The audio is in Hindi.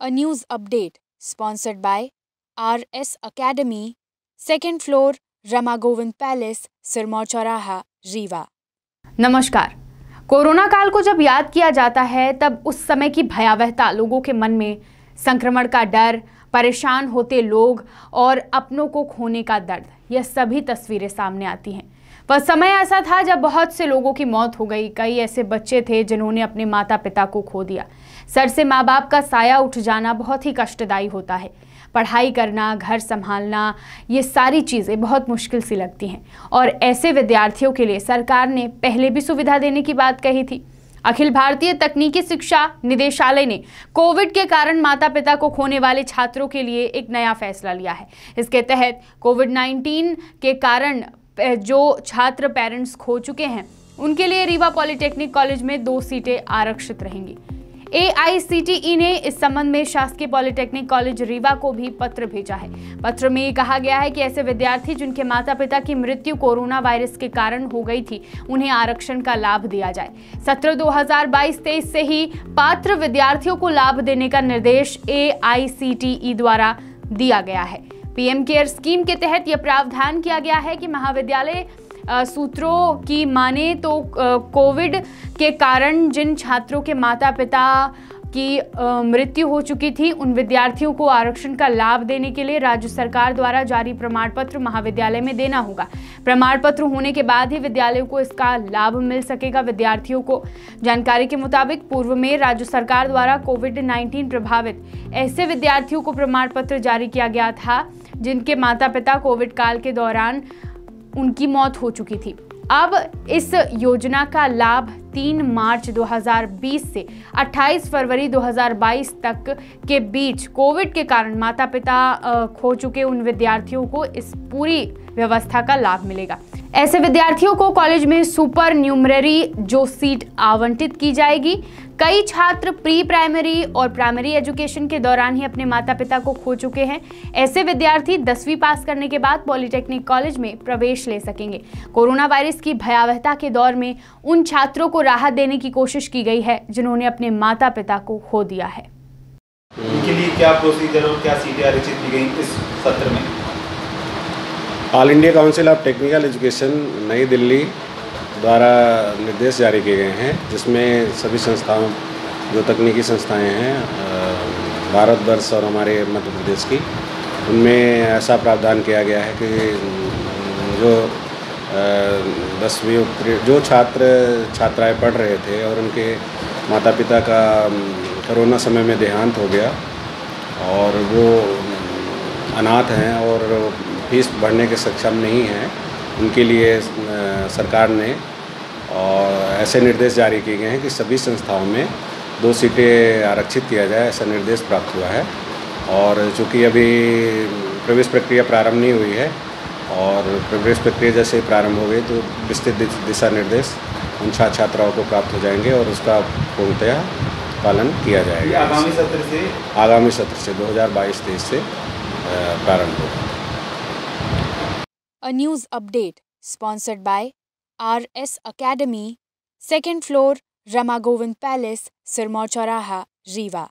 A news update sponsored by RS Academy, second floor, Rama Govind palace, Sirmaur चौराहा, रीवा। नमस्कार। कोरोना काल को जब याद किया जाता है तब उस समय की भयावहता, लोगों के मन में संक्रमण का डर, परेशान होते लोग और अपनों को खोने का दर्द, यह सभी तस्वीरें सामने आती हैं। वह समय ऐसा था जब बहुत से लोगों की मौत हो गई। कई ऐसे बच्चे थे जिन्होंने अपने माता पिता को खो दिया। सर से माँ बाप का साया उठ जाना बहुत ही कष्टदायी होता है। पढ़ाई करना, घर संभालना, ये सारी चीज़ें बहुत मुश्किल सी लगती हैं और ऐसे विद्यार्थियों के लिए सरकार ने पहले भी सुविधा देने की बात कही थी। अखिल भारतीय तकनीकी शिक्षा निदेशालय ने कोविड के कारण माता पिता को खोने वाले छात्रों के लिए एक नया फैसला लिया है। इसके तहत कोविड-19 के कारण जो छात्र पेरेंट्स खो चुके हैं उनके लिए रीवा पॉलिटेक्निक कॉलेज में 2 सीटें आरक्षित रहेंगी। AICTE ने इस संबंध में शासकीय पॉलिटेक्निक कॉलेज रीवा को भी पत्र भेजा है। पत्र में कहा गया है कि ऐसे विद्यार्थी जिनके माता पिता की मृत्यु कोरोना वायरस के कारण हो गई थी, उन्हें आरक्षण का लाभ दिया जाए। सत्र 2022-23 से ही पात्र विद्यार्थियों को लाभ देने का निर्देश AICTE द्वारा दिया गया है। PM केयर स्कीम के तहत यह प्रावधान किया गया है कि महाविद्यालय सूत्रों की माने तो कोविड के कारण जिन छात्रों के माता पिता की मृत्यु हो चुकी थी, उन विद्यार्थियों को आरक्षण का लाभ देने के लिए राज्य सरकार द्वारा जारी प्रमाण पत्र महाविद्यालय में देना होगा। प्रमाण पत्र होने के बाद ही विद्यालयों को इसका लाभ मिल सकेगा। विद्यार्थियों को जानकारी के मुताबिक पूर्व में राज्य सरकार द्वारा कोविड-19 प्रभावित ऐसे विद्यार्थियों को प्रमाण पत्र जारी किया गया था जिनके माता पिता कोविड काल के दौरान उनकी मौत हो चुकी थी। अब इस योजना का लाभ 3 मार्च 2020 से 28 फरवरी 2022 तक के बीच कोविड के कारण माता पिता खो चुके उन विद्यार्थियों को इस पूरी व्यवस्था का लाभ मिलेगा। ऐसे विद्यार्थियों को कॉलेज में सुपर न्यूमररी जो सीट आवंटित की जाएगी। कई छात्र प्री प्राइमरी और प्राइमरी एजुकेशन के दौरान ही अपने माता पिता को खो चुके हैं। ऐसे विद्यार्थी 10वीं पास करने के बाद पॉलिटेक्निक कॉलेज में प्रवेश ले सकेंगे। कोरोना वायरस की भयावहता के दौर में उन छात्रों को राहत देने की कोशिश की गई है जिन्होंने अपने माता पिता को खो दिया है। उनके लिए क्या प्रोसीजर और क्या सीटें आरक्षित की गई इस सत्र में? All India council of technical education नई दिल्ली द्वारा निर्देश जारी किए गए हैं, जिसमें सभी संस्थाओं, जो तकनीकी संस्थाएं हैं भारतवर्ष और हमारे मध्य प्रदेश की, उनमें ऐसा प्रावधान किया गया है कि जो 10वीं जो छात्राएं पढ़ रहे थे और उनके माता पिता का कोरोना समय में देहांत हो गया और वो अनाथ हैं और फीस भरने के सक्षम नहीं हैं, उनके लिए सरकार ने और ऐसे निर्देश जारी किए गए हैं कि सभी संस्थाओं में 2 सीटें आरक्षित किया जाए, ऐसा निर्देश प्राप्त हुआ है। और चूँकि अभी प्रवेश प्रक्रिया प्रारंभ नहीं हुई है और प्रवेश प्रक्रिया जैसे प्रारंभ हो गई तो विस्तृत दिशा निर्देश उन छात्राओं को प्राप्त हो जाएंगे और उसका पूर्णतया पालन किया जाएगा। आगामी सत्र से 2022-23 से प्रारंभ होगा। A news update sponsored by RS Academy, second floor, Rama Govind palace, Sirmaur चौराहा, रीवा।